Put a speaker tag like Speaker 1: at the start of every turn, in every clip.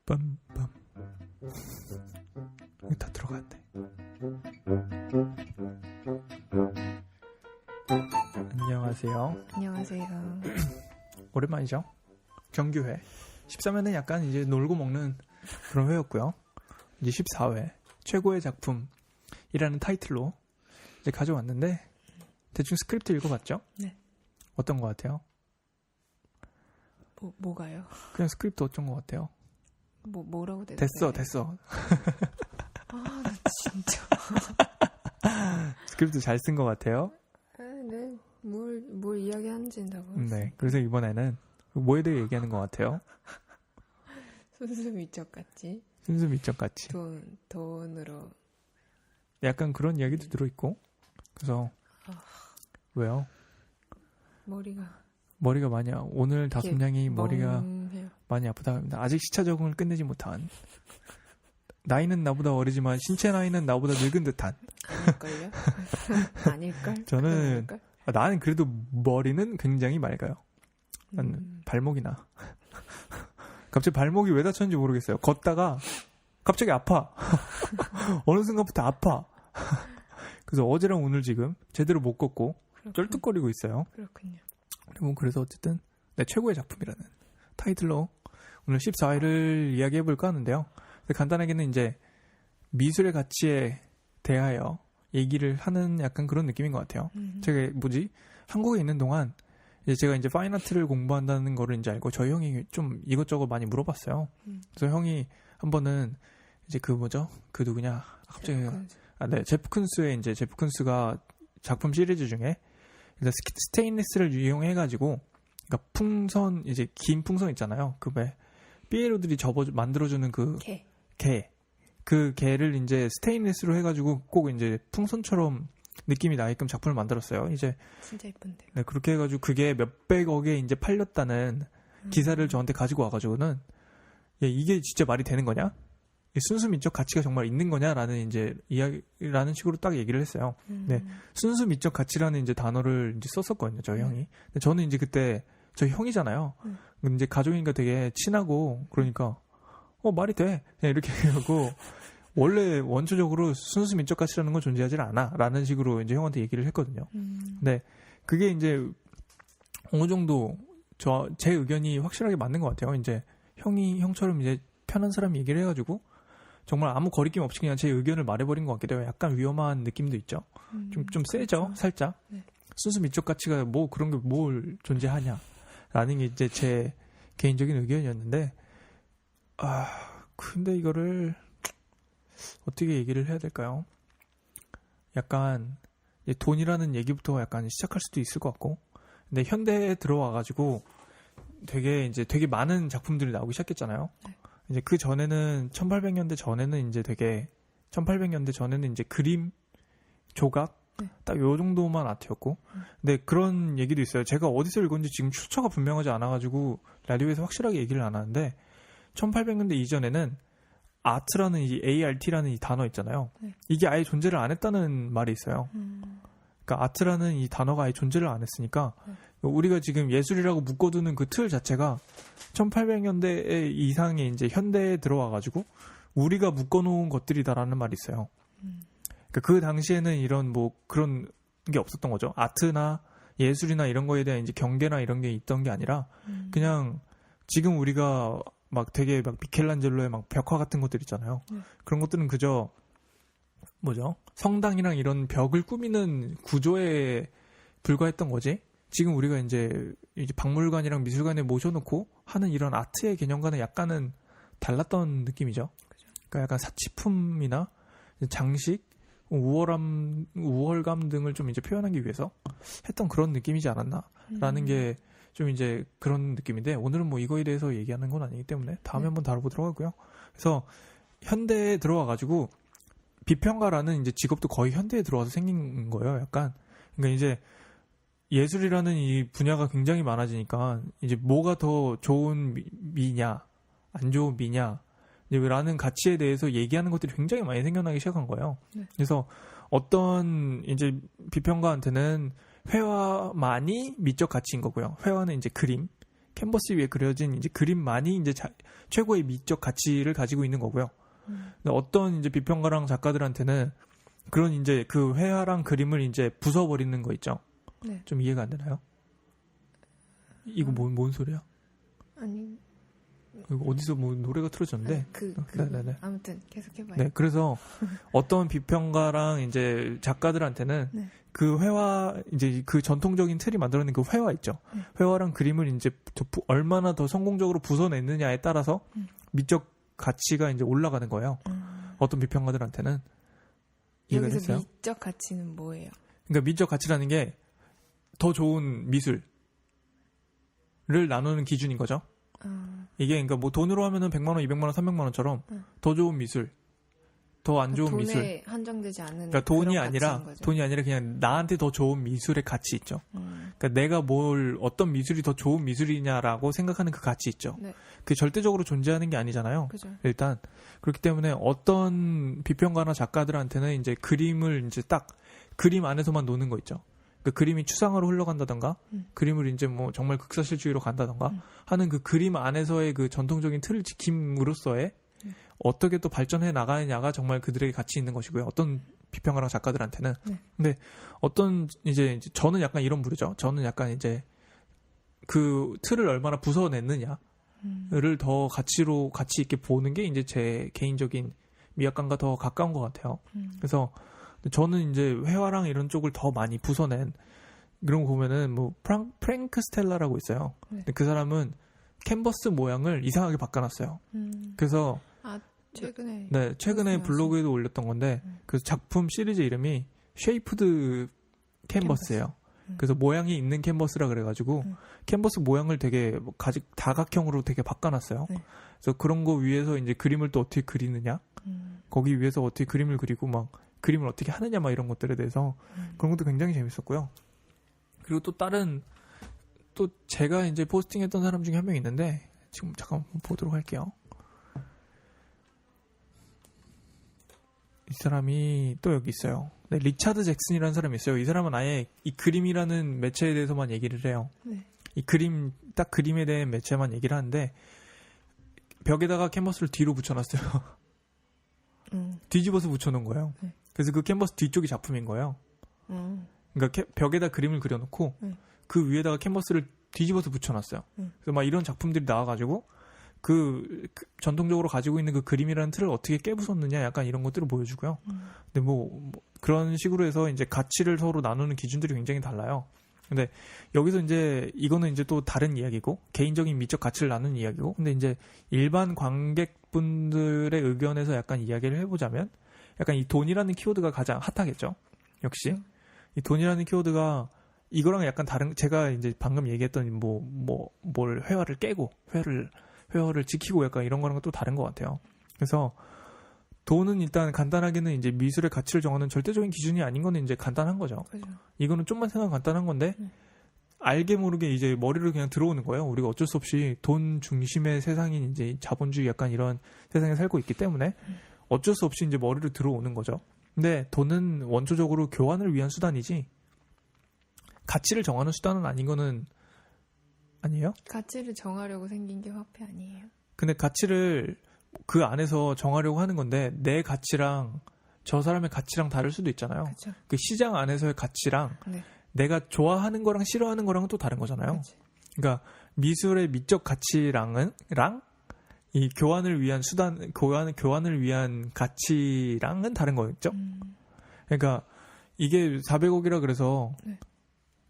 Speaker 1: 빰빰. 여기 다 들어갔대. 안녕하세요.
Speaker 2: 안녕하세요.
Speaker 1: 오랜만이죠? 정규회. 13회는 약간 이제 놀고 먹는 그런 회였고요. 이제 14회 최고의 작품이라는 타이틀로 이제 가져왔는데 대충 스크립트 읽어봤죠?
Speaker 2: 네.
Speaker 1: 어떤 것 같아요?
Speaker 2: 뭐가요?
Speaker 1: 그냥 스크립트 어떤 것 같아요?
Speaker 2: 뭐라고 됐어요?
Speaker 1: 됐어.
Speaker 2: 아, 나 진짜.
Speaker 1: 스크립트 잘 쓴 것 같아요.
Speaker 2: 네. 뭘 이야기하는지는 다 모르겠어요.
Speaker 1: 네. 그래서 이번에는 뭐에 대해 얘기하는 것 같아요?
Speaker 2: 순수 미적같이.
Speaker 1: 순수 미적같이.
Speaker 2: 돈으로.
Speaker 1: 약간 그런 이야기도 들어있고. 그래서 왜요? 머리가 많이 오늘 다솜양이 머리가 많이 아프다고 합니다. 아직 시차 적응을 끝내지 못한, 나이는 나보다 어리지만 신체 나이는 나보다 늙은 듯한.
Speaker 2: 아닐걸요? 아닐걸?
Speaker 1: 저는 나는 그래도 머리는 굉장히 맑아요. 발목이나 갑자기 발목이 왜 다쳤는지 모르겠어요. 걷다가 갑자기 아파. 어느 순간부터 아파. 그래서 어제랑 오늘 지금 제대로 못 걷고 쩔뚝거리고 있어요.
Speaker 2: 그렇군요.
Speaker 1: 그래서 어쨌든 최고의 작품이라는 타이틀로 오늘 14회를 이야기해볼까 하는데요. 간단하게는 이제 미술의 가치에 대하여 얘기를 하는 약간 그런 느낌인 것 같아요. 제가 한국에 있는 동안 제가 이제 파인아트를 공부한다는 거를 이제 알고 저희 형이 좀 이것저것 많이 물어봤어요. 그래서 형이 한 번은 이제 그 누구냐? 갑자기 제프 쿤스의 이제 제프 쿤스가 작품 시리즈 중에 스테인리스를 이용해가지고, 그러니까 풍선, 이제 긴 풍선 있잖아요. 그 삐에로들이 만들어주는 그 그 개를 이제 스테인리스로 해가지고 꼭 이제 풍선처럼 느낌이 나게끔 작품을 만들었어요. 이제
Speaker 2: 진짜 예쁜데.
Speaker 1: 네, 그렇게 해가지고 그게 몇백억에 이제 팔렸다는 기사를 저한테 가지고 와가지고는 이게 진짜 말이 되는 거냐? 순수 미적 가치가 정말 있는 거냐라는 이제 이야기라는 식으로 딱 얘기를 했어요. 네, 순수 미적 가치라는 이제 단어를 이제 썼었거든요, 저희 형이. 근데 저는 이제 그때 저희 형이잖아요. 근데 이제 가족이니까 되게 친하고 그러니까 말이 돼. 그냥 이렇게 하고 원래 원초적으로 순수 미적 가치라는 건 존재하지 않아라는 식으로 이제 형한테 얘기를 했거든요. 근데 그게 이제 어느 정도 제 의견이 확실하게 맞는 것 같아요. 이제 형처럼 이제 편한 사람이 얘기를 해가지고 정말 아무 거리낌 없이 그냥 제 의견을 말해버린 것 같기도 해요. 약간 위험한 느낌도 있죠. 좀 세죠, 그렇죠. 살짝. 네. 순수 미적 가치가 그런 게 뭘 존재하냐라는 게 이제 제 개인적인 의견이었는데, 근데 이거를 어떻게 얘기를 해야 될까요? 약간 돈이라는 얘기부터 약간 시작할 수도 있을 것 같고, 근데 현대에 들어와가지고 되게 많은 작품들이 나오기 시작했잖아요. 네. 이제 그 전에는 1800년대 전에는 이제 1800년대 전에는 이제 그림, 조각 딱 요 정도만 아트였고, 근데 그런 얘기도 있어요. 제가 어디서 읽었는지 지금 출처가 분명하지 않아가지고 라디오에서 확실하게 얘기를 안 하는데 1800년대 이전에는 아트라는 이 ART라는 이 단어 있잖아요. 이게 아예 존재를 안 했다는 말이 있어요. 그러니까 아트라는 이 단어가 아예 존재를 안 했으니까 우리가 지금 예술이라고 묶어두는 그 틀 자체가 1800년대 이상의 이제 현대에 들어와가지고 우리가 묶어놓은 것들이다라는 말이 있어요. 그러니까 그 당시에는 이런 그런 게 없었던 거죠. 아트나 예술이나 이런 거에 대한 이제 경계나 이런 게 있던 게 아니라 그냥 지금 우리가 되게 미켈란젤로의 벽화 같은 것들 있잖아요. 그런 것들은 그저 성당이랑 이런 벽을 꾸미는 구조에 불과했던 거지. 지금 우리가 이제 박물관이랑 미술관에 모셔놓고 하는 이런 아트의 개념과는 약간은 달랐던 느낌이죠. 그러니까 약간 사치품이나 장식, 우월감 등을 좀 이제 표현하기 위해서 했던 그런 느낌이지 않았나라는 게 좀 이제 그런 느낌인데, 오늘은 이거에 대해서 얘기하는 건 아니기 때문에 다음에 한번 다뤄보도록 하고요. 그래서 현대에 들어와가지고 비평가라는 이제 직업도 거의 현대에 들어와서 생긴 거예요. 약간 그러니까 이제 예술이라는 이 분야가 굉장히 많아지니까 이제 뭐가 더 좋은 미냐, 안 좋은 미냐, 라는 가치에 대해서 얘기하는 것들이 굉장히 많이 생겨나기 시작한 거예요. 그래서 어떤 이제 비평가한테는 회화만이 미적 가치인 거고요. 회화는 이제 그림, 캔버스 위에 그려진 이제 그림만이 이제 최고의 미적 가치를 가지고 있는 거고요. 근데 어떤 이제 비평가랑 작가들한테는 그런 이제 그 회화랑 그림을 이제 부숴버리는 거 있죠.
Speaker 2: 네.
Speaker 1: 좀 이해가 안 되나요? 이거 뭔 소리야?
Speaker 2: 아니
Speaker 1: 이거 어디서 뭐 노래가 틀어졌는데? 네네네.
Speaker 2: 아무튼 계속 해봐요.
Speaker 1: 네, 그래서 어떤 비평가랑 이제 작가들한테는
Speaker 2: 네.
Speaker 1: 그 회화 이제 그 전통적인 틀이 만들어낸 그 회화 있죠. 회화랑 그림을 이제 얼마나 더 성공적으로 부숴냈느냐에 따라서 미적 가치가 이제 올라가는 거예요. 어떤 비평가들한테는 이해가
Speaker 2: 여기서
Speaker 1: 됐어요?
Speaker 2: 미적 가치는 뭐예요?
Speaker 1: 그러니까 미적 가치라는 게 더 좋은 미술을 나누는 기준인 거죠. 이게 그러니까 뭐 돈으로 하면은 100만 원, 200만 원, 300만 원처럼 더 좋은 미술, 더 안 좋은
Speaker 2: 돈에
Speaker 1: 미술.
Speaker 2: 한정되지 않은
Speaker 1: 그러니까 돈이
Speaker 2: 그런
Speaker 1: 아니라
Speaker 2: 가치인 거죠.
Speaker 1: 돈이 아니라 그냥 나한테 더 좋은 미술의 가치 있죠. 그러니까 내가 어떤 미술이 더 좋은 미술이냐라고 생각하는 그 가치 있죠.
Speaker 2: 네.
Speaker 1: 그게 절대적으로 존재하는 게 아니잖아요.
Speaker 2: 그죠.
Speaker 1: 일단 그렇기 때문에 어떤 비평가나 작가들한테는 이제 그림을 이제 딱 그림 안에서만 노는 거 있죠. 그 그림이 추상화로 흘러간다던가 그림을 이제 뭐 정말 극사실주의로 간다던가 하는 그 그림 안에서의 그 전통적인 틀을 지킴으로써의 어떻게 또 발전해 나가느냐가 정말 그들에게 가치 있는 것이고요. 어떤 비평가랑 작가들한테는. 근데 어떤 이제 저는 약간 이런 부류죠. 저는 약간 이제 그 틀을 얼마나 부숴냈느냐를 더 가치 있게 보는 게 이제 제 개인적인 미학관과 더 가까운 것 같아요. 그래서 저는 이제 회화랑 이런 쪽을 더 많이 부숴낸 그런 거 보면은 뭐 프랭크 스텔라라고 있어요. 근데 그 사람은 캔버스 모양을 이상하게 바꿔놨어요. 그래서 최근에 블로그에도 올렸던 건데 그 작품 시리즈 이름이 쉐이프드 캔버스예요. 그래서 모양이 있는 캔버스라 그래가지고 캔버스 모양을 되게 다각형으로 되게 바꿔놨어요. 그래서 그런 거 위에서 이제 그림을 또 어떻게 그리느냐, 거기 위에서 어떻게 그림을 그리고 막 그림을 어떻게 하느냐 막 이런 것들에 대해서 그런 것도 굉장히 재밌었고요. 그리고 또 제가 이제 포스팅했던 사람 중에 한 명 있는데 지금 잠깐 보도록 할게요. 이 사람이 또 여기 있어요. 네, 리차드 잭슨이라는 사람이 있어요. 이 사람은 아예 이 그림이라는 매체에 대해서만 얘기를 해요. 이 그림 딱 그림에 대한 매체만 얘기를 하는데 벽에다가 캔버스를 뒤로 붙여놨어요. 뒤집어서 붙여놓은 거예요. 그래서 그 캔버스 뒤쪽이 작품인 거예요. 그러니까 벽에다 그림을 그려놓고 그 위에다가 캔버스를 뒤집어서 붙여놨어요. 그래서 막 이런 작품들이 나와가지고 그 전통적으로 가지고 있는 그 그림이라는 틀을 어떻게 깨부쉈느냐 약간 이런 것들을 보여주고요. 근데 뭐 그런 식으로 해서 이제 가치를 서로 나누는 기준들이 굉장히 달라요. 근데 여기서 이제 이거는 이제 또 다른 이야기고 개인적인 미적 가치를 나누는 이야기고 근데 이제 일반 관객분들의 의견에서 약간 이야기를 해보자면 약간 이 돈이라는 키워드가 가장 핫하겠죠. 역시 이 돈이라는 키워드가 이거랑 약간 다른 제가 이제 방금 얘기했던 뭘 회화를 깨고 회화를 지키고 약간 이런 거랑 또 다른 것 같아요. 그래서 돈은 일단 간단하게는 이제 미술의 가치를 정하는 절대적인 기준이 아닌 거는 이제 간단한 거죠.
Speaker 2: 그죠.
Speaker 1: 이거는 좀만 생각하면 간단한 건데 알게 모르게 이제 머리로 그냥 들어오는 거예요. 우리가 어쩔 수 없이 돈 중심의 세상인 이제 자본주의 약간 이런 세상에 살고 있기 때문에 어쩔 수 없이 이제 머리로 들어오는 거죠. 근데 돈은 원초적으로 교환을 위한 수단이지 가치를 정하는 수단은 아닌 거는 아니에요?
Speaker 2: 가치를 정하려고 생긴 게 화폐 아니에요?
Speaker 1: 근데 가치를 그 안에서 정하려고 하는 건데 내 가치랑 저 사람의 가치랑 다를 수도 있잖아요.
Speaker 2: 그쵸.
Speaker 1: 그 시장 안에서의 가치랑 내가 좋아하는 거랑 싫어하는 거랑은 또 다른 거잖아요.
Speaker 2: 그치.
Speaker 1: 그러니까 미술의 미적 가치랑은 이 교환을 위한 수단, 교환을 위한 가치랑은 다른 거겠죠. 그러니까 이게 400억이라 그래서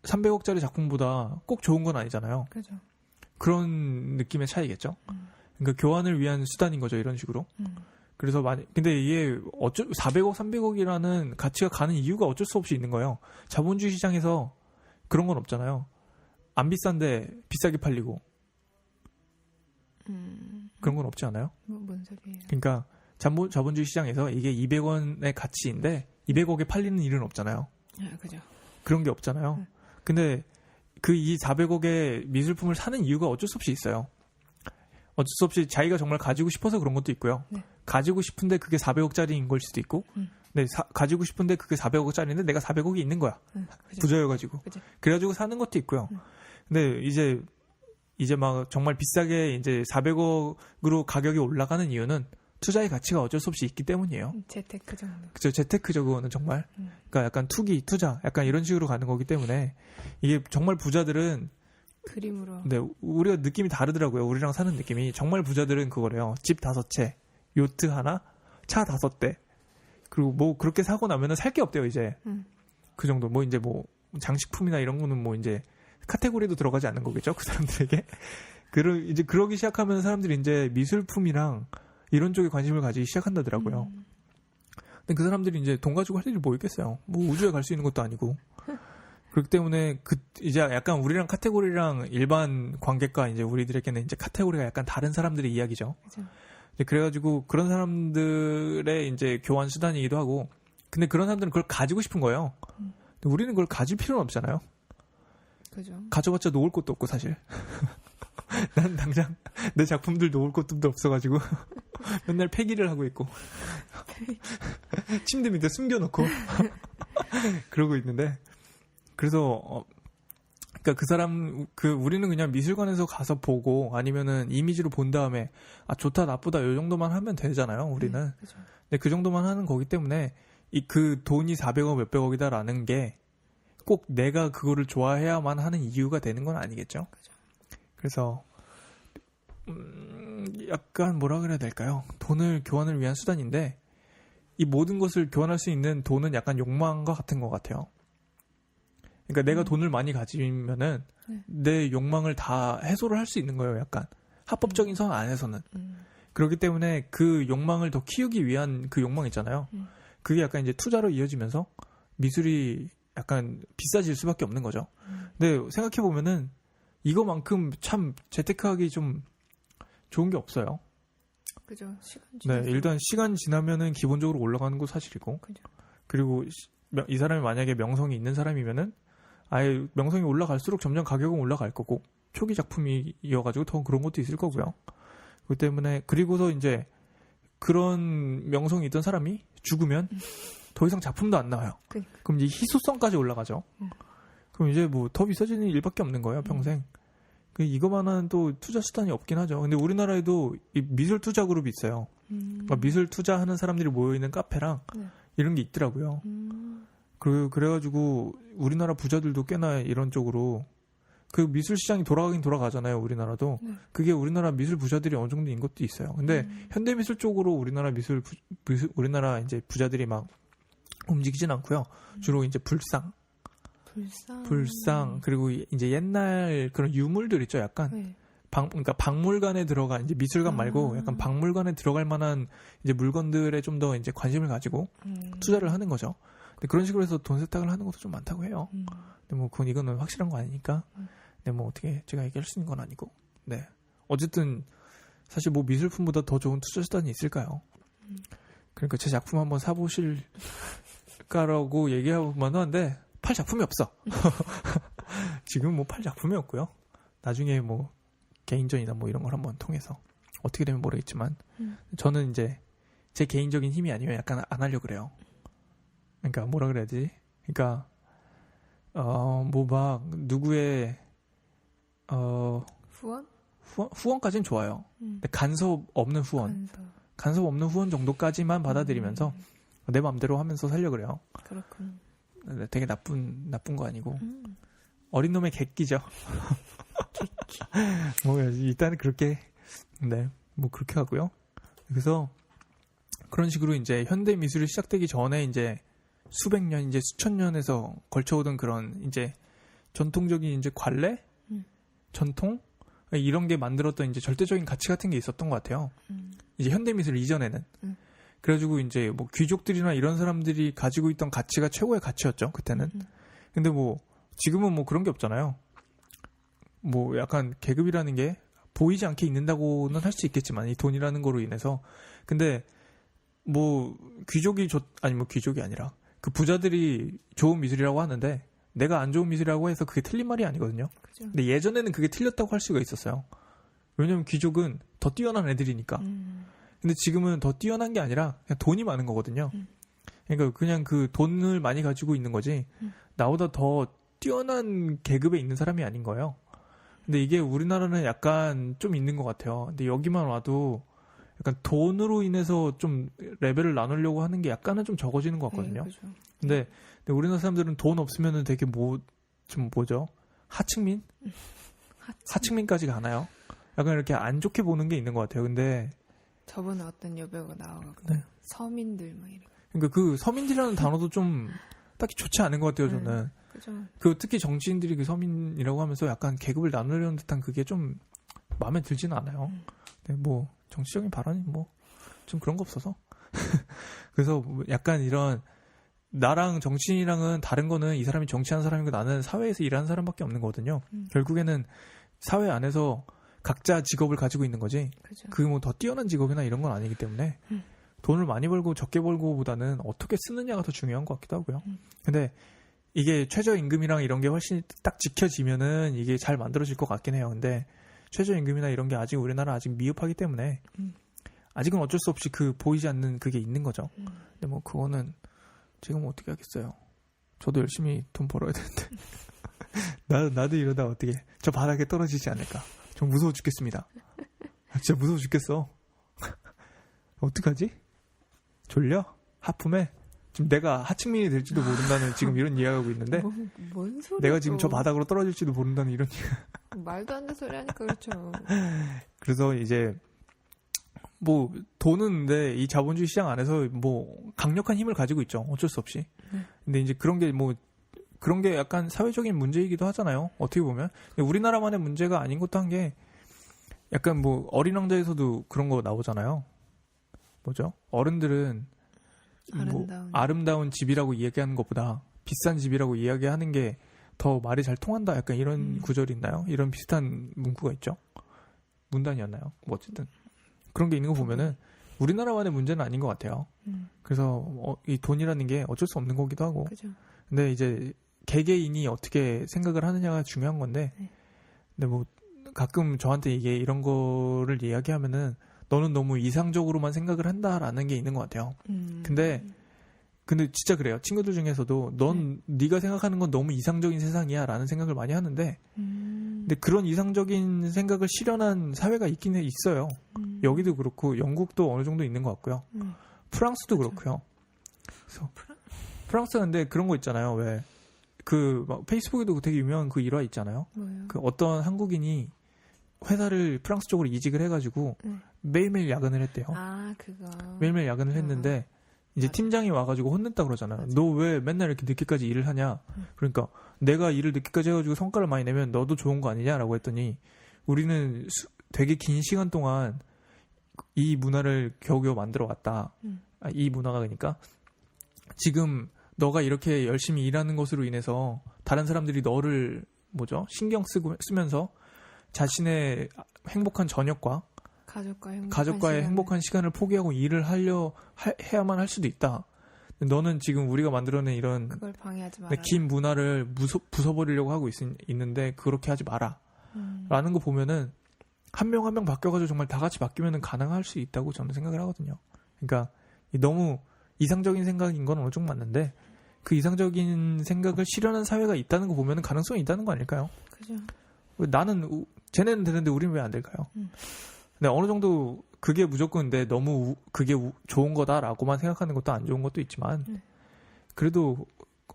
Speaker 1: 300억짜리 작품보다 꼭 좋은 건 아니잖아요.
Speaker 2: 그죠.
Speaker 1: 그런 느낌의 차이겠죠. 그러니까 교환을 위한 수단인 거죠. 이런 식으로. 그래서 근데 이게 400억, 300억이라는 가치가 가는 이유가 어쩔 수 없이 있는 거예요. 자본주의 시장에서 그런 건 없잖아요. 안 비싼데 비싸게 팔리고. 그런 건 없지 않아요?
Speaker 2: 뭔 소리예요?
Speaker 1: 그러니까 자본주의 시장에서 이게 200원의 가치인데 200억에 팔리는 일은 없잖아요.
Speaker 2: 그죠.
Speaker 1: 그런 게 없잖아요. 근데 이 400억의 미술품을 사는 이유가 어쩔 수 없이 있어요. 어쩔 수 없이 자기가 정말 가지고 싶어서 그런 것도 있고요. 가지고 싶은데 그게 400억짜리인 걸 수도 있고 네, 가지고 싶은데 그게 400억짜리인데 내가 400억이 있는 거야. 부자여가지고. 그래가지고 사는 것도 있고요. 근데 이제 이제 막 정말 비싸게 이제 400억으로 가격이 올라가는 이유는 투자의 가치가 어쩔 수 없이 있기 때문이에요.
Speaker 2: 재테크 정도.
Speaker 1: 그죠. 재테크죠, 그거는 정말. 그러니까 약간 투기, 투자, 약간 이런 식으로 가는 거기 때문에 이게 정말 부자들은
Speaker 2: 그림으로.
Speaker 1: 네, 우리가 느낌이 다르더라고요. 우리랑 사는 느낌이. 정말 부자들은 그거래요. 집 5채, 요트 하나, 차 5대. 그리고 뭐 그렇게 사고 나면은 살 게 없대요, 이제. 그 정도. 뭐 이제 뭐 장식품이나 이런 거는 뭐 이제 카테고리도 들어가지 않는 거겠죠, 그 사람들에게. 이제 그러기 시작하면 사람들이 이제 미술품이랑 이런 쪽에 관심을 가지기 시작한다더라고요. 근데 그 사람들이 이제 돈 가지고 할 일이 뭐 있겠어요. 뭐 우주에 갈 수 있는 것도 아니고. 그렇기 때문에 이제 약간 우리랑 카테고리랑 일반 관객과 이제 우리들에게는 이제 카테고리가 약간 다른 사람들의 이야기죠.
Speaker 2: 그죠.
Speaker 1: 그래가지고 그런 사람들의 이제 교환 수단이기도 하고, 근데 그런 사람들은 그걸 가지고 싶은 거예요. 근데 우리는 그걸 가질 필요는 없잖아요.
Speaker 2: 그죠.
Speaker 1: 가져봤자 놓을 곳도 없고 사실. 난 당장 내 작품들 놓을 곳도 없어가지고 맨날 폐기를 하고 있고 침대 밑에 숨겨놓고 그러고 있는데, 그래서 그러니까 우리는 그냥 미술관에서 가서 보고 아니면은 이미지로 본 다음에 좋다 나쁘다 이 정도만 하면 되잖아요, 우리는.
Speaker 2: 그죠.
Speaker 1: 근데 그 정도만 하는 거기 때문에 그 돈이 400억 몇백억이다라는 게 꼭 내가 그거를 좋아해야만 하는 이유가 되는 건 아니겠죠.
Speaker 2: 그죠.
Speaker 1: 그래서 약간 뭐라 그래야 될까요? 돈을 교환을 위한 수단인데 이 모든 것을 교환할 수 있는 돈은 약간 욕망과 같은 것 같아요. 그러니까 내가 돈을 많이 가지면은 내 욕망을 다 해소를 할 수 있는 거예요. 약간 합법적인 선 안에서는. 그렇기 때문에 그 욕망을 더 키우기 위한 그 욕망 있잖아요. 그게 약간 이제 투자로 이어지면서 미술이 약간 비싸질 수밖에 없는 거죠. 근데 생각해 보면은 이거만큼 참 재테크하기 좀 좋은 게 없어요.
Speaker 2: 그죠. 시간
Speaker 1: 네,
Speaker 2: 지나서.
Speaker 1: 일단 시간 지나면은 기본적으로 올라가는 거 사실이고.
Speaker 2: 그죠.
Speaker 1: 그리고 이 사람이 만약에 명성이 있는 사람이면은 아예 명성이 올라갈수록 점점 가격은 올라갈 거고, 초기 작품이어가지고 더 그런 것도 있을 거고요. 그렇기 때문에, 그리고서 이제 그런 명성이 있던 사람이 죽으면 더 이상 작품도 안 나와요. 그럼 이제 희소성까지 올라가죠. 그럼 이제 뭐 더 비싸지는 일밖에 없는 거예요, 평생. 이거만한 또 투자 수단이 없긴 하죠. 근데 우리나라에도 이 미술 투자 그룹이 있어요. 그러니까 미술 투자하는 사람들이 모여있는 카페랑 이런 게 있더라고요. 그래가지고 우리나라 부자들도 꽤나 이런 쪽으로 그 미술 시장이 돌아가긴 돌아가잖아요, 우리나라도. 그게 우리나라 미술 부자들이 어느 정도인 것도 있어요. 근데 현대 미술 쪽으로 우리나라 우리나라 이제 부자들이 막 움직이진 않고요. 주로 이제 불상 그리고 이제 옛날 그런 유물들 있죠, 약간. 그러니까 박물관에 들어간, 이제 미술관 말고 약간 박물관에 들어갈 만한 이제 물건들에 좀 더 이제 관심을 가지고 투자를 하는 거죠. 근데 그런 식으로 해서 돈 세탁을 하는 것도 좀 많다고 해요. 근데 뭐 이거는 확실한 거 아니니까. 네, 뭐 어떻게 제가 얘기할 수 있는 건 아니고. 네. 어쨌든 사실 뭐 미술품보다 더 좋은 투자 수단이 있을까요? 그러니까 제 작품 한번 사보실까라고 얘기하고만 하는데 팔 작품이 없어. 지금 뭐 팔 작품이 없고요. 나중에 뭐 개인전이나 뭐 이런 걸 한번 통해서 어떻게 되면 모르겠지만 저는 이제 제 개인적인 힘이 아니면 약간 안 하려고 그래요. 그러니까 뭐라 그래야 되지? 그러니까 뭐 막 누구의 후원까지는 좋아요. 근데 간섭 없는 후원, 간섭 없는 후원 정도까지만 받아들이면서 내 마음대로 하면서 살려고 그래요.
Speaker 2: 그렇군.
Speaker 1: 되게 나쁜 거 아니고 어린 놈의 객기죠. 뭐 일단은 그렇게, 네, 뭐 그렇게 하고요. 그래서 그런 식으로 이제 현대 미술이 시작되기 전에 이제 수백 년, 이제 수천 년에서 걸쳐오던 그런 이제 전통적인 이제 관례, 전통 이런 게 만들었던 이제 절대적인 가치 같은 게 있었던 것 같아요. 이제 현대 미술 이전에는. 그래가지고 이제 뭐 귀족들이나 이런 사람들이 가지고 있던 가치가 최고의 가치였죠, 그때는. 근데 뭐 지금은 뭐 그런 게 없잖아요. 뭐 약간 계급이라는 게 보이지 않게 있는다고는 할 수 있겠지만, 이 돈이라는 거로 인해서. 근데 뭐 귀족이 뭐 귀족이 아니라 그 부자들이 좋은 미술이라고 하는데 내가 안 좋은 미술이라고 해서 그게 틀린 말이 아니거든요. 그죠. 근데 예전에는 그게 틀렸다고 할 수가 있었어요. 왜냐면 귀족은 더 뛰어난 애들이니까. 근데 지금은 더 뛰어난 게 아니라 그냥 돈이 많은 거거든요. 그러니까 그냥 그 돈을 많이 가지고 있는 거지 나보다 더 뛰어난 계급에 있는 사람이 아닌 거예요. 근데 이게 우리나라는 약간 좀 있는 것 같아요. 근데 여기만 와도 약간 돈으로 인해서 좀 레벨을 나누려고 하는 게 약간은 좀 적어지는 것 같거든요.
Speaker 2: 네, 그죠.
Speaker 1: 근데 우리나라 사람들은 돈 없으면은 되게 좀 뭐죠? 하층민? 하층민까지 가나요? 약간 이렇게 안 좋게 보는 게 있는 것 같아요. 근데
Speaker 2: 저번에 어떤 여배우가 나와갖고
Speaker 1: 네.
Speaker 2: 서민들 막 이래.
Speaker 1: 그러니까 그 서민들이라는 단어도 좀 딱히 좋지 않은 것 같아요. 저는
Speaker 2: 그죠.
Speaker 1: 그 특히 정치인들이 그 서민이라고 하면서 약간 계급을 나누려는 듯한 그게 좀 마음에 들지는 않아요. 네, 뭐 정치적인 발언이 뭐 좀 그런 거 없어서 그래서 약간 이런 나랑 정치인이랑은 다른 거는 이 사람이 정치하는 사람이고 나는 사회에서 일하는 사람밖에 없는 거거든요. 결국에는 사회 안에서 각자 직업을 가지고 있는 거지.
Speaker 2: 그죠.
Speaker 1: 그 뭐 더 뛰어난 직업이나 이런 건 아니기 때문에 돈을 많이 벌고 적게 벌고보다는 어떻게 쓰느냐가 더 중요한 것 같기도 하고요. 근데 이게 최저임금이랑 이런 게 훨씬 딱 지켜지면은 이게 잘 만들어질 것 같긴 해요. 근데 최저임금이나 이런 게 아직 우리나라 아직 미흡하기 때문에 아직은 어쩔 수 없이 그 보이지 않는 그게 있는 거죠. 근데 뭐 그거는 지금 어떻게 하겠어요. 저도 열심히 돈 벌어야 되는데 나도 이러다 어떻게 저 바닥에 떨어지지 않을까. 좀 무서워 죽겠습니다. 진짜 무서워 죽겠어. 어떡하지? 졸려? 하품해? 지금 내가 하층민이 될지도 모른다는 지금 이런 이야기하고 있는데
Speaker 2: 뭔 소리야?
Speaker 1: 내가 지금 저 바닥으로 떨어질지도 모른다는 이런
Speaker 2: 말도 안 되는 소리 하니까 그렇죠.
Speaker 1: 그래서 이제 뭐 돈은 근데 이 자본주의 시장 안에서 뭐 강력한 힘을 가지고 있죠. 어쩔 수 없이. 근데 이제 그런 게 뭐 그런 게 약간 사회적인 문제이기도 하잖아요. 어떻게 보면. 근데 우리나라만의 문제가 아닌 것도 한 게 약간 뭐 어린 왕자에서도 그런 거 나오잖아요. 뭐죠? 어른들은 뭐 아름다운 집이라고 이야기하는 것보다 비싼 집이라고 이야기하는 게 더 말이 잘 통한다. 약간 이런 구절이 있나요? 이런 비슷한 문구가 있죠. 문단이었나요? 뭐 어쨌든 그런 게 있는 거 보면은 우리나라만의 문제는 아닌 것 같아요. 그래서 이 돈이라는 게 어쩔 수 없는 거기도 하고.
Speaker 2: 그죠.
Speaker 1: 근데 이제 개개인이 어떻게 생각을 하느냐가 중요한 건데. 근데 뭐 가끔 저한테 이게 이런 거를 이야기하면은 너는 너무 이상적으로만 생각을 한다라는 게 있는 것 같아요. 근데 진짜 그래요. 친구들 중에서도 네가 생각하는 건 너무 이상적인 세상이야라는 생각을 많이 하는데, 근데 그런 이상적인 생각을 실현한 사회가 있긴 있어요. 여기도 그렇고 영국도 어느 정도 있는 것 같고요. 프랑스도 그렇고요. 그래서 프랑스가 근데 그런 거 있잖아요. 왜 그 막 페이스북에도 되게 유명한 그 일화 있잖아요.
Speaker 2: 뭐요?
Speaker 1: 그 어떤 한국인이 회사를 프랑스 쪽으로 이직을 해가지고 매일매일 야근을 했대요.
Speaker 2: 아, 그거.
Speaker 1: 매일매일 야근을 했는데 이제
Speaker 2: 맞아.
Speaker 1: 팀장이 와가지고 혼냈다 그러잖아요. 너 왜 맨날 이렇게 늦게까지 일을 하냐? 그러니까 내가 일을 늦게까지 해가지고 성과를 많이 내면 너도 좋은 거 아니냐라고 했더니 우리는 되게 긴 시간 동안 이 문화를 겨우겨우 만들어 왔다. 이 문화가 그러니까 지금 너가 이렇게 열심히 일하는 것으로 인해서 다른 사람들이 너를 뭐죠? 신경 쓰면서 자신의 행복한 저녁과 가족과의 행복한 시간을 포기하고 일을 해야만 할 수도 있다. 너는 지금 우리가 만들어낸 이런
Speaker 2: 그걸 방해하지 마라.
Speaker 1: 긴 문화를 부숴버리려고 하고 있는데 그렇게 하지 마라. 라는 거 보면은 한 명 한 명 바뀌어가지고 정말 다 같이 바뀌면은 가능할 수 있다고 저는 생각을 하거든요. 그러니까 너무 이상적인 생각인 건 어느 정도 맞는데 그 이상적인 생각을 실현한 사회가 있다는 거 보면은 가능성이 있다는 거 아닐까요?
Speaker 2: 그죠.
Speaker 1: 나는 쟤네는 되는데 우리는 왜 안 될까요? 근데 어느 정도 그게 무조건 근데 너무 그게 좋은 거다라고만 생각하는 것도 안 좋은 것도 있지만 그래도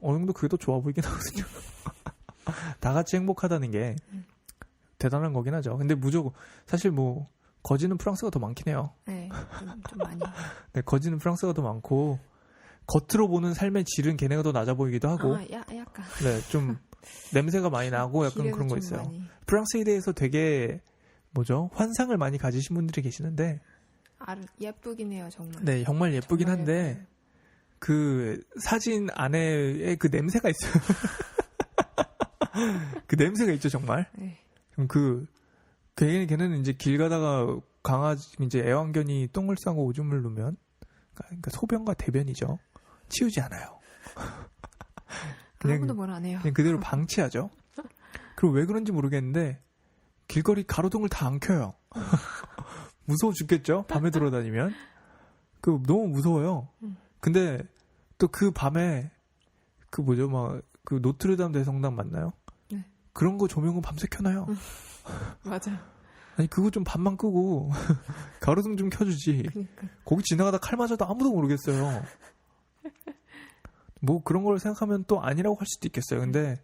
Speaker 1: 어느 정도 그게 더 좋아 보이긴 하거든요. 다 같이 행복하다는 게 대단한 거긴 하죠. 근데 무조건 사실 뭐 거지는 프랑스가 더 많긴 해요.
Speaker 2: 네, 좀 많이.
Speaker 1: 네, 거지는 프랑스가 더 많고 겉으로 보는 삶의 질은 걔네가 더 낮아 보이기도 하고.
Speaker 2: 약간.
Speaker 1: 네, 좀 냄새가 많이 나고 약간 그런 거 있어요.
Speaker 2: 많이.
Speaker 1: 프랑스에 대해서 되게 뭐죠? 환상을 많이 가지신 분들이 계시는데
Speaker 2: 예쁘긴 해요, 정말.
Speaker 1: 네, 정말 예쁘긴
Speaker 2: 정말
Speaker 1: 한데
Speaker 2: 예뻐요.
Speaker 1: 그 사진 안에 그 냄새가 있어요. 그 냄새가 있죠, 정말.
Speaker 2: 네.
Speaker 1: 그럼 걔네는 이제 길 가다가 강아지 이제 애완견이 똥을 싸고 오줌을 누면 그러니까 소변과 대변이죠. 치우지 않아요.
Speaker 2: 아무도 뭘 안 해요.
Speaker 1: 그냥 그대로 방치하죠. 그리고 왜 그런지 모르겠는데 길거리 가로등을 다 안 켜요. 무서워 죽겠죠? 밤에 돌아다니면. 너무 무서워요. 근데 또 그 밤에 그 뭐죠? 막 그 노트르담 대성당 맞나요?
Speaker 2: 네.
Speaker 1: 그런 거 조명은 밤새 켜놔요.
Speaker 2: 맞아.
Speaker 1: 아니 그거 좀 밤만 끄고 가로등 좀 켜주지.
Speaker 2: 그러니까.
Speaker 1: 거기 지나가다 칼 맞아도 아무도 모르겠어요. 뭐 그런 걸 생각하면 또 아니라고 할 수도 있겠어요. 근데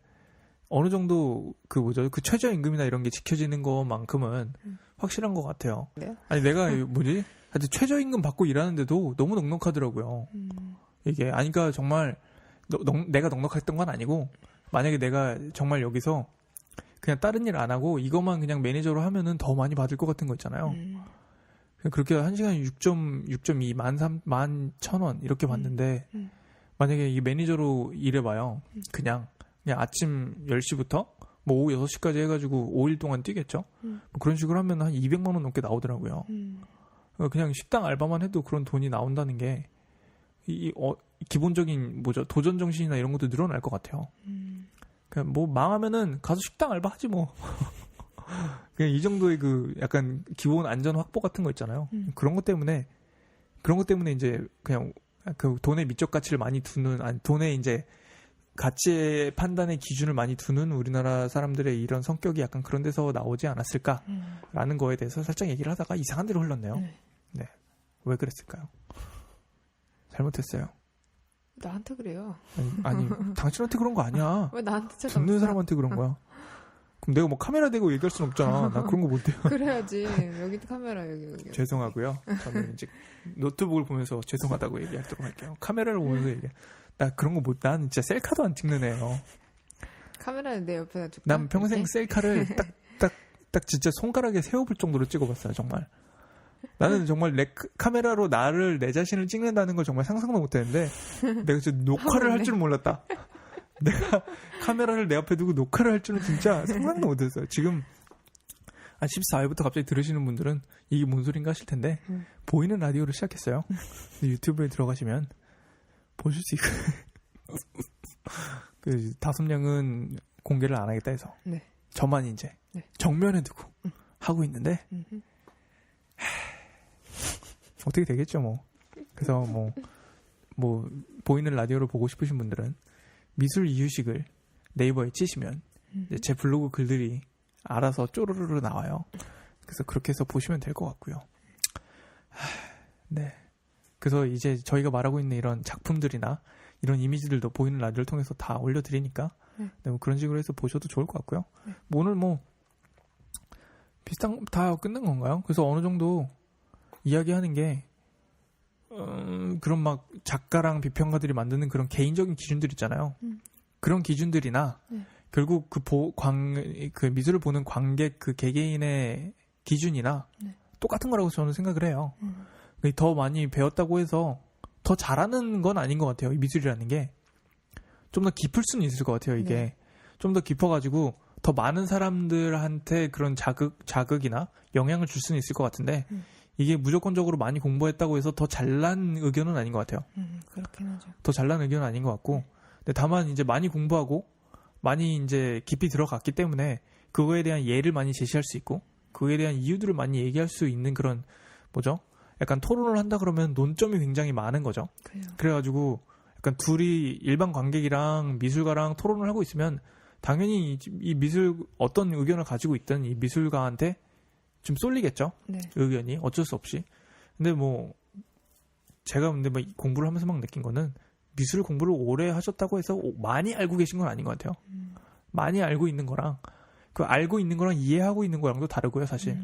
Speaker 1: 어느 정도 그 최저임금이나 이런 게 지켜지는 것만큼은 확실한 것 같아요.
Speaker 2: 네?
Speaker 1: 아니 내가 하여튼 최저임금 받고 일하는데도 너무 넉넉하더라고요. 이게 아니까 정말 내가 넉넉했던 건 아니고 만약에 내가 정말 여기서 그냥 다른 일 안 하고 이것만 그냥 매니저로 하면은 더 많이 받을 것 같은 거 있잖아요. 그렇게 1시간에 6.2, 11,000원 이렇게 받는데 만약에 이 매니저로 일해봐요. 그냥 아침 10시부터 뭐 오후 6시까지 해가지고 5일 동안 뛰겠죠. 뭐 그런 식으로 하면 한 200만 원 넘게 나오더라고요. 그냥 식당 알바만 해도 그런 돈이 나온다는 게 기본적인 도전 정신이나 이런 것도 늘어날 것 같아요. 그냥 뭐 망하면은 가서 식당 알바하지 뭐. 그냥 이 정도의 그 약간 기본 안전 확보 같은 거 있잖아요. 그런 것 때문에 이제 그냥 그 돈의 미적 가치를 많이 두는 돈의 이제 가치의 판단의 기준을 많이 두는 우리나라 사람들의 이런 성격이 약간 그런 데서 나오지 않았을까라는 거에 대해서 살짝 얘기를 하다가 이상한 데로 흘렀네요. 네. 왜 그랬을까요? 잘못했어요.
Speaker 2: 나한테 그래요.
Speaker 1: 아니 당신한테 그런 거 아니야.
Speaker 2: 왜 나한테
Speaker 1: 듣는 사람한테 그런 거야. 그럼 내가 뭐 카메라 대고 얘기할 순 없잖아. 나 그런 거 못해요.
Speaker 2: 그래야지. 여기도 카메라 여기.
Speaker 1: 죄송하고요. 저는 이제 노트북을 보면서 죄송하다고 얘기하도록 할게요. 카메라를 보면서 나 그런 거 난 진짜 셀카도 안 찍는 애예요.
Speaker 2: 카메라는 내 옆에다 줄까?
Speaker 1: 난 평생
Speaker 2: 이렇게?
Speaker 1: 셀카를 딱 진짜 손가락에 세워볼 정도로 찍어봤어요. 정말. 나는 정말 카메라로 내 자신을 찍는다는 걸 정말 상상도 못했는데 내가 진짜 녹화를 할 줄은 몰랐다. 내가 카메라를 내 앞에 두고 녹화를 할 줄은 진짜 상상도 못했어요. 지금 14회부터 갑자기 들으시는 분들은 이게 뭔 소린가 하실 텐데 보이는 라디오를 시작했어요. 유튜브에 들어가시면 보실 수 있고 그 다솜양은 공개를 안 하겠다 해서 저만 이제 정면에 두고 하고 있는데 어떻게 되겠죠 뭐. 그래서 뭐 보이는 라디오를 보고 싶으신 분들은 미술 이유식을 네이버에 치시면 이제 제 블로그 글들이 알아서 쪼르르르 나와요. 그래서 그렇게 해서 보시면 될 것 같고요. 네. 그래서 이제 저희가 말하고 있는 이런 작품들이나 이런 이미지들도 보이는 라디오를 통해서 다 올려드리니까 네, 뭐 그런 식으로 해서 보셔도 좋을 것 같고요. 뭐 오늘 뭐 비슷한 다 끝난 건가요? 그래서 어느 정도 이야기하는 게 그런 막 작가랑 비평가들이 만드는 그런 개인적인 기준들 있잖아요. 그런 기준들이나 결국 그 미술을 보는 관객 그 개개인의 기준이나 똑같은 거라고 저는 생각을 해요. 더 많이 배웠다고 해서 더 잘하는 건 아닌 것 같아요. 이 미술이라는 게 좀 더 깊을 수는 있을 것 같아요. 이게 좀 더 깊어가지고 더 많은 사람들한테 그런 자극이나 영향을 줄 수는 있을 것 같은데 이게 무조건적으로 많이 공부했다고 해서 더 잘난 의견은 아닌 것 같아요.
Speaker 2: 그렇긴 하죠.
Speaker 1: 더 잘난 의견은 아닌 것 같고, 근데 다만 이제 많이 공부하고 많이 이제 깊이 들어갔기 때문에 그거에 대한 예를 많이 제시할 수 있고 그거에 대한 이유들을 많이 얘기할 수 있는 그런 약간 토론을 한다 그러면 논점이 굉장히 많은 거죠. 그래가지고 약간 둘이 일반 관객이랑 미술가랑 토론을 하고 있으면 당연히 이 미술 어떤 의견을 가지고 있든 이 미술가한테 좀 쏠리겠죠. 의견이 어쩔 수 없이. 근데 제가 공부를 하면서 막 느낀 거는 미술 공부를 오래 하셨다고 해서 많이 알고 계신 건 아닌 것 같아요. 많이 알고 있는 거랑 그 알고 있는 거랑 이해하고 있는 거랑도 다르고요, 사실.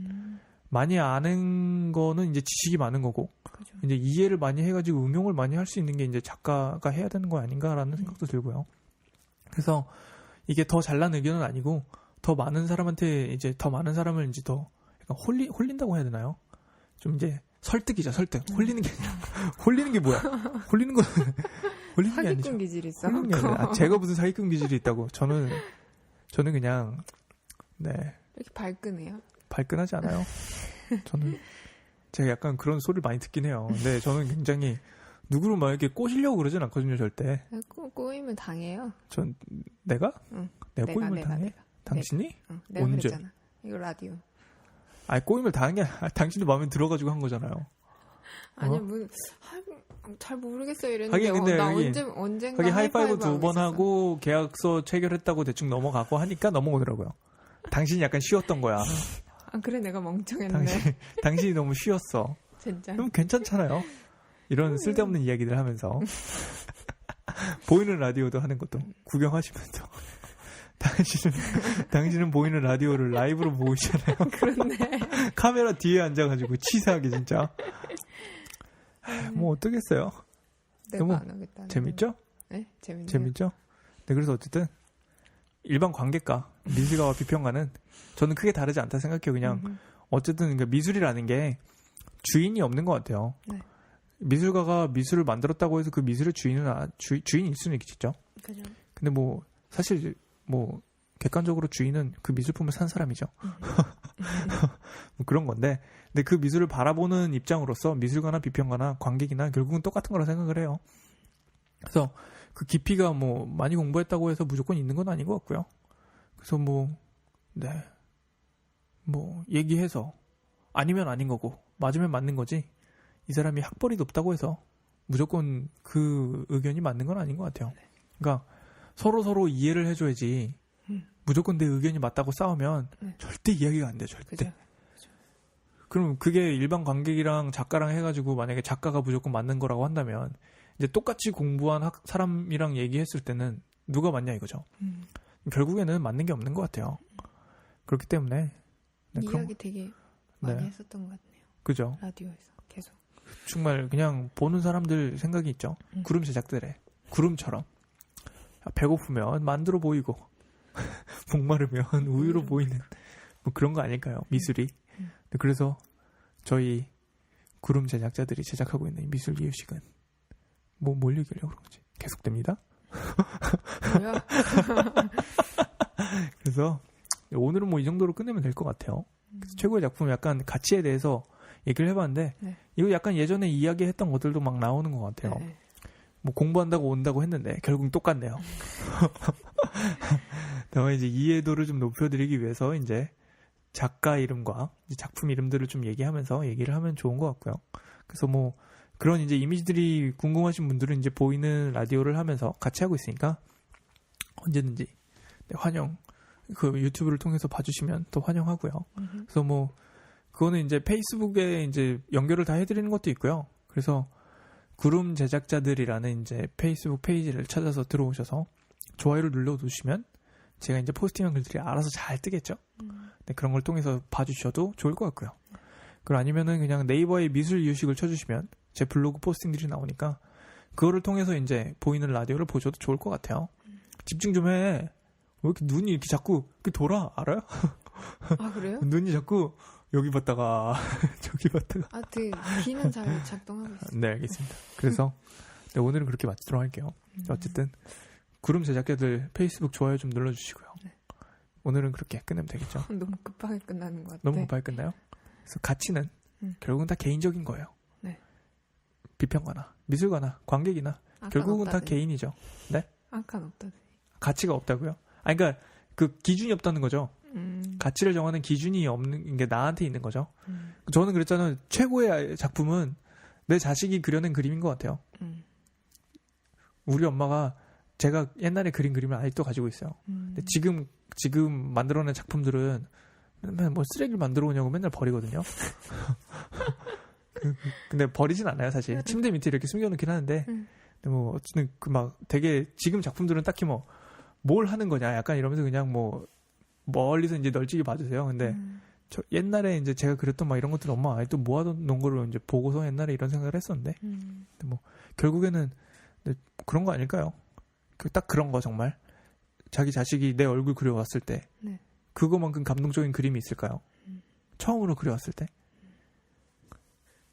Speaker 1: 많이 아는 거는 이제 지식이 많은 거고,
Speaker 2: 그죠.
Speaker 1: 이제 이해를 많이 해가지고 응용을 많이 할 수 있는 게 이제 작가가 해야 되는 거 아닌가라는 생각도 들고요. 그래서 이게 더 잘난 의견은 아니고 더 많은 사람한테 이제 더 많은 사람을 이제 더 약간 홀린다고 해야 되나요? 좀 이제 설득이죠, 설득. 홀리는 게 아니라 홀리는 게 뭐야? 홀리는 게 아니죠.
Speaker 2: 사기꾼 기질이 있어.
Speaker 1: 홀리는 게 아니라 제가 무슨 사기꾼 기질이 있다고? 저는 그냥
Speaker 2: 이렇게 발끈해요?
Speaker 1: 발끈하지 않아요. 저는 제가 약간 그런 소리를 많이 듣긴 해요. 근데 저는 굉장히 누구를 막 이렇게 꼬시려고 그러진 않거든요, 절대.
Speaker 2: 꼬이면 당해요.
Speaker 1: 내가?
Speaker 2: 응.
Speaker 1: 내가 꼬임을 당해?
Speaker 2: 내가.
Speaker 1: 당신이?
Speaker 2: 응. 내가
Speaker 1: 언제?
Speaker 2: 그랬잖아. 이거 라디오.
Speaker 1: 꼬임을 당한 게 당신도 마음에 들어가지고 한 거잖아요.
Speaker 2: 아니 잘 모르겠어요 이랬는데
Speaker 1: 하긴 근데
Speaker 2: 나
Speaker 1: 여기
Speaker 2: 언젠가
Speaker 1: 거기 하이파이브 두 번
Speaker 2: 있었어.
Speaker 1: 하고 계약서 체결했다고 대충 넘어가고 하니까 넘어오더라고요. 당신이 약간 쉬웠던 거야.
Speaker 2: 아 그래 내가 멍청했네.
Speaker 1: 당신이 너무 쉬웠어.
Speaker 2: 진짜.
Speaker 1: 그럼 괜찮잖아요. 이런 쓸데없는 이야기들 하면서 보이는 라디오도 하는 것도 구경하시면서 당신은 보이는 라디오를 라이브로 보고 있잖아요.
Speaker 2: 그렇네.
Speaker 1: 카메라 뒤에 앉아가지고 치사하게 진짜. 뭐 어떠겠어요.
Speaker 2: 내가
Speaker 1: 너무
Speaker 2: 안 하겠다.
Speaker 1: 재밌죠?
Speaker 2: 네 재밌네요.
Speaker 1: 재밌죠? 네, 그래서 어쨌든 일반 관객과 미술가와 비평가는 저는 크게 다르지 않다 생각해요. 그냥 어쨌든 그러니까 미술이라는 게 주인이 없는 것 같아요.
Speaker 2: 네.
Speaker 1: 미술가가 미술을 만들었다고 해서 그 미술의 주인일 수는 있겠죠.
Speaker 2: 그죠.
Speaker 1: 근데 뭐 사실 뭐 객관적으로 주인은 그 미술품을 산 사람이죠. 뭐 그런 건데, 근데 그 미술을 바라보는 입장으로서 미술가나 비평가나 관객이나 결국은 똑같은 거라 생각을 해요. 그래서 그 깊이가 뭐 많이 공부했다고 해서 무조건 있는 건 아닌 것 같고요. 그래서 뭐 얘기해서 아니면 아닌 거고 맞으면 맞는 거지. 이 사람이 학벌이 높다고 해서 무조건 그 의견이 맞는 건 아닌 것 같아요. 그러니까 서로 이해를 해줘야지. 무조건 내 의견이 맞다고 싸우면 절대 이야기가 안 돼. 절대.
Speaker 2: 그죠.
Speaker 1: 그럼 그게 일반 관객이랑 작가랑 해가지고 만약에 작가가 무조건 맞는 거라고 한다면 이제 똑같이 공부한 사람이랑 얘기했을 때는 누가 맞냐 이거죠. 결국에는 맞는 게 없는 것 같아요. 그렇기 때문에
Speaker 2: 이야기 되게 많이 했었던 것 같네요.
Speaker 1: 그죠.
Speaker 2: 라디오에서 계속.
Speaker 1: 정말 그냥 보는 사람들 생각이 있죠. 구름 제작들의 구름처럼 배고프면 만두로 보이고 목마르면 우유로 보이는 뭐 그런 거 아닐까요? 미술이. 그래서 저희 구름 제작자들이 제작하고 있는 미술 이유식은 뭘 얘기하려고 그런 거지? 계속됩니다.
Speaker 2: 뭐야?
Speaker 1: 그래서 오늘은 뭐 이 정도로 끝내면 될 것 같아요. 그래서 최고의 작품 약간 가치에 대해서 얘기를 해봤는데 이거 약간 예전에 이야기했던 것들도 막 나오는 것 같아요.
Speaker 2: 네.
Speaker 1: 뭐 공부한다고 온다고 했는데 결국 똑같네요. 다만 이제 이해도를 좀 높여드리기 위해서 이제 작가 이름과 이제 작품 이름들을 좀 얘기하면서 얘기를 하면 좋은 것 같고요. 그래서 뭐 그런 이제 이미지들이 궁금하신 분들은 이제 보이는 라디오를 하면서 같이 하고 있으니까 언제든지 환영 그 유튜브를 통해서 봐주시면 또 환영하고요. 그래서 뭐 그거는 이제 페이스북에 이제 연결을 다 해드리는 것도 있고요. 그래서 구름 제작자들이라는 이제 페이스북 페이지를 찾아서 들어오셔서 좋아요를 눌러두시면 제가 이제 포스팅한 글들이 알아서 잘 뜨겠죠. 네, 그런 걸 통해서 봐주셔도 좋을 것 같고요. 그리고 아니면은 그냥 네이버에 미술 이유식을 쳐주시면 제 블로그 포스팅들이 나오니까 그거를 통해서 이제 보이는 라디오를 보셔도 좋을 것 같아요. 집중 좀 해. 왜 이렇게 눈이 이렇게 자꾸 이렇게 돌아 알아요?
Speaker 2: 아 그래요?
Speaker 1: 눈이 자꾸 여기 봤다가 저기 봤다가.
Speaker 2: 아 되게 귀는 잘 작동하고 있어요.
Speaker 1: 네, 알겠습니다. 그래서 네, 오늘은 그렇게 마치도록 할게요. 어쨌든 구름 제작자들 페이스북 좋아요 좀 눌러주시고요.
Speaker 2: 네.
Speaker 1: 오늘은 그렇게 끝내면 되겠죠.
Speaker 2: 너무 급하게 끝나는 것 같아.
Speaker 1: 너무 급하게 끝나요? 그래서 가치는 결국은 다 개인적인 거예요.
Speaker 2: 네.
Speaker 1: 비평가나 미술가나 관객이나 결국은 다 개인이죠. 네?
Speaker 2: 아까는 없다더니.
Speaker 1: 가치가 없다고요? 아니 그러니까 그 기준이 없다는 거죠. 가치를 정하는 기준이 없는 게 나한테 있는 거죠. 저는 그랬잖아요. 최고의 작품은 내 자식이 그려낸 그림인 것 같아요. 우리 엄마가 제가 옛날에 그린 그림을 아직도 가지고 있어요. 근데 지금 만들어낸 작품들은 맨날 뭐 쓰레기를 만들어 오냐고 맨날 버리거든요. 근데 버리진 않아요, 사실. 침대 밑에 이렇게 숨겨놓긴 하는데. 근데 뭐 어쨌든 그 막 되게 지금 작품들은 딱히 뭐 뭘 하는 거냐 약간 이러면서 그냥 뭐 멀리서 이제 널찍이 봐주세요. 근데 저 옛날에 이제 제가 그렸던 막 이런 것들 엄마 아직도 모아놓은 거를 이제 보고서 옛날에 이런 생각을 했었는데. 근데 뭐 결국에는 그런 거 아닐까요? 딱 그런 거 정말 자기 자식이 내 얼굴 그려왔을 때 그거만큼 감동적인 그림이 있을까요? 처음으로 그려왔을 때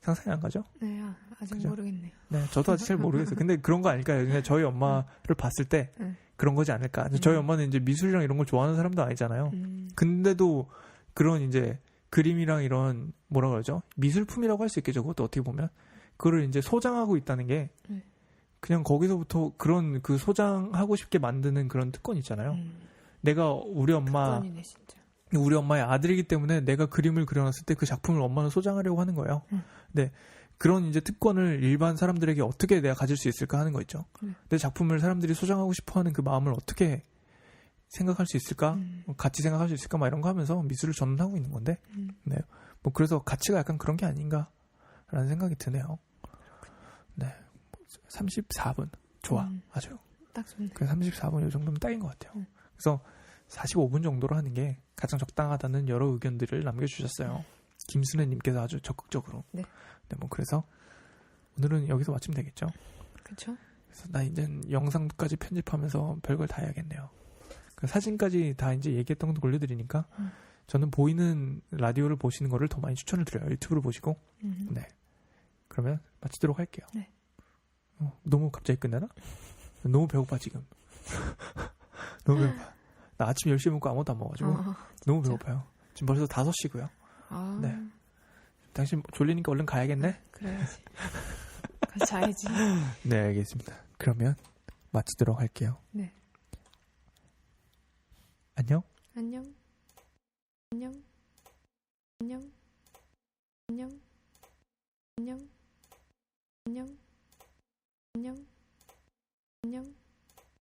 Speaker 1: 상상이 안 가죠?
Speaker 2: 네, 아직
Speaker 1: 그죠?
Speaker 2: 모르겠네요.
Speaker 1: 네, 저도 아직 잘 모르겠어요. 근데 그런 거 아닐까요? 그냥 저희 엄마를 봤을 때 그런 거지 않을까? 저희 엄마는 이제 미술이랑 이런 걸 좋아하는 사람도 아니잖아요. 근데도 그런 이제 그림이랑 이런 뭐라 그러죠? 미술품이라고 할 수 있겠죠. 그것도 어떻게 보면 그거를 이제 소장하고 있다는 게 그냥 거기서부터 그런 그 소장하고 싶게 만드는 그런 특권 있잖아요. 내가 우리
Speaker 2: 특권이네, 진짜.
Speaker 1: 우리 엄마의 아들이기 때문에 내가 그림을 그려놨을 때 그 작품을 엄마는 소장하려고 하는 거예요. 근데 그런 이제 특권을 일반 사람들에게 어떻게 내가 가질 수 있을까 하는 거 있죠. 내 작품을 사람들이 소장하고 싶어하는 그 마음을 어떻게 생각할 수 있을까? 같이 생각할 수 있을까? 막 이런 거 하면서 미술을 전하고 있는 건데, 네. 뭐 그래서 가치가 약간 그런 게 아닌가라는 생각이 드네요. 네, 34분 좋아, 아주.
Speaker 2: 딱 좋네.
Speaker 1: 그 34분 이 정도면 딱인 것 같아요. 그래서 45분 정도로 하는 게 가장 적당하다는 여러 의견들을 남겨주셨어요. 김순애님께서 아주 적극적으로.
Speaker 2: 네.
Speaker 1: 네, 뭐 그래서 오늘은 여기서 마치면 되겠죠.
Speaker 2: 그렇죠.
Speaker 1: 그래서 나 이제 영상까지 편집하면서 별걸 다 해야겠네요. 그 사진까지 다 이제 얘기했던 거 올려드리니까 저는 보이는 라디오를 보시는 거를 더 많이 추천을 드려요. 유튜브를 보시고. 네. 그러면 마치도록 할게요.
Speaker 2: 네.
Speaker 1: 너무 갑자기 끝나나? 너무 배고파 지금. 너무 배고파. 나 아침 10시에 먹고 아무것도 안 먹어가지고 너무 배고파요. 지금 벌써 5시고요. 네. 당신 졸리니까 얼른 가야겠네?
Speaker 2: 그래야지. 가서 자야지.
Speaker 1: 네, 알겠습니다. 그러면 마치도록 할게요.
Speaker 2: 네.
Speaker 1: 안녕?
Speaker 2: 안녕. 안녕. 안녕. 안녕. 안녕. 안녕. 안녕.